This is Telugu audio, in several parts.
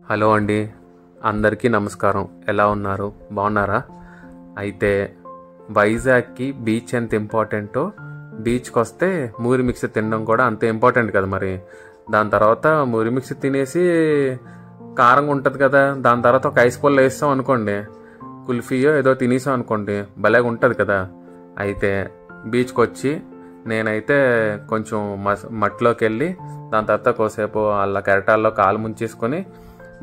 హలో అండి, అందరికీ నమస్కారం. ఎలా ఉన్నారు? బాగున్నారా? అయితే వైజాగ్కి బీచ్ ఎంత ఇంపార్టెంటో బీచ్కి వస్తే మూరి మిక్స్ తినడం కూడా అంతే ఇంపార్టెంట్ కదా. మరి దాని తర్వాత మూరి మిక్స్ తినేసి కారంగా ఉంటుంది కదా, దాని తర్వాత ఒక ఐస్ పొల్ల వేస్తాం అనుకోండి, కుల్ఫీయో ఏదో తినేసాం అనుకోండి, భలేగా ఉంటుంది కదా. అయితే బీచ్కి వచ్చి నేనైతే కొంచెం మట్టిలోకి వెళ్ళి దాని తర్వాత కోసేపు అలా కెరటాల్లో కాలు ముంచేసుకొని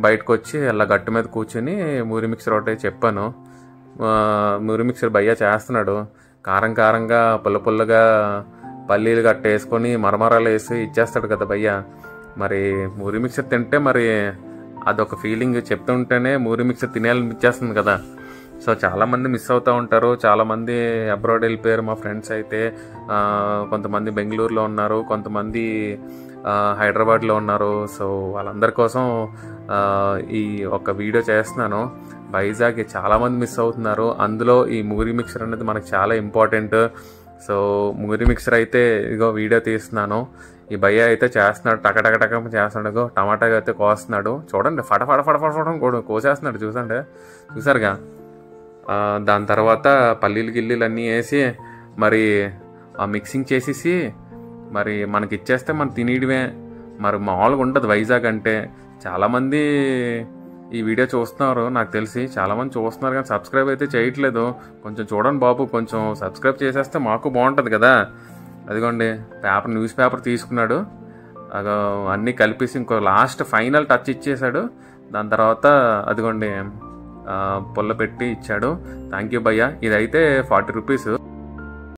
బయటకు వచ్చి అలా గట్టు మీద కూర్చొని మూరి మిక్సర్ ఒకటి చెప్పాను. మూరి మిక్సర్ భయ్య చేస్తున్నాడు, కారం కారంగా పుల్ల పుల్లగా పల్లీలు గట్ట వేసుకొని మరమరాలు వేసి ఇచ్చేస్తాడు కదా భయ్య. మరి మూరి మిక్సర్ తింటే మరి అదొక ఫీలింగ్, చెప్తుంటేనే మూరి మిక్సర్ తినేయాలనిపించేస్తుంది కదా. సో చాలామంది మిస్ అవుతూ ఉంటారు, చాలామంది అబ్రాడ్ వెళ్ళిపోయారు. మా ఫ్రెండ్స్ అయితే కొంతమంది బెంగళూరులో ఉన్నారు, కొంతమంది హైదరాబాద్లో ఉన్నారు. సో వాళ్ళందరి కోసం ఈ ఒక వీడియో చేస్తున్నాను. వైజాగ్ చాలామంది మిస్ అవుతున్నారు, అందులో ఈ మూరి మిక్సర్ అనేది మనకు చాలా ఇంపార్టెంట్. సో మూరి మిక్సర్ అయితే ఇగో వీడియో తీస్తున్నాను. ఈ భయ్య అయితే చేస్తున్నాడు, టకటక చేస్తున్నాడు. టమాటా అయితే కోస్తున్నాడు, చూడండి, ఫటఫట కోసేస్తున్నాడు, చూసారుగా. దాని తర్వాత పల్లీలు గిల్లీలు అన్నీ వేసి మరి మిక్సింగ్ చేసేసి మరి మనకి ఇచ్చేస్తే మనం తినేయడమే. మరి మామూలుగా ఉంటుంది వైజాగ్ అంటే. చాలామంది ఈ వీడియో చూస్తున్నారు, నాకు తెలిసి చాలామంది చూస్తున్నారు, కానీ సబ్స్క్రైబ్ అయితే చేయట్లేదు. కొంచెం చూడండి బాబు, కొంచెం సబ్స్క్రైబ్ చేసేస్తే మాకు బాగుంటుంది కదా. అదిగోండి న్యూస్ పేపర్ తీసుకున్నాడు, అన్నీ కలిపేసి ఇంకో లాస్ట్ ఫైనల్ టచ్ ఇచ్చేసాడు. దాని తర్వాత అదిగోండి పుల్ల పెట్టి ఇచ్చాడు. థ్యాంక్ యూ భయ్య. ఇదైతే 40 రూపీస్.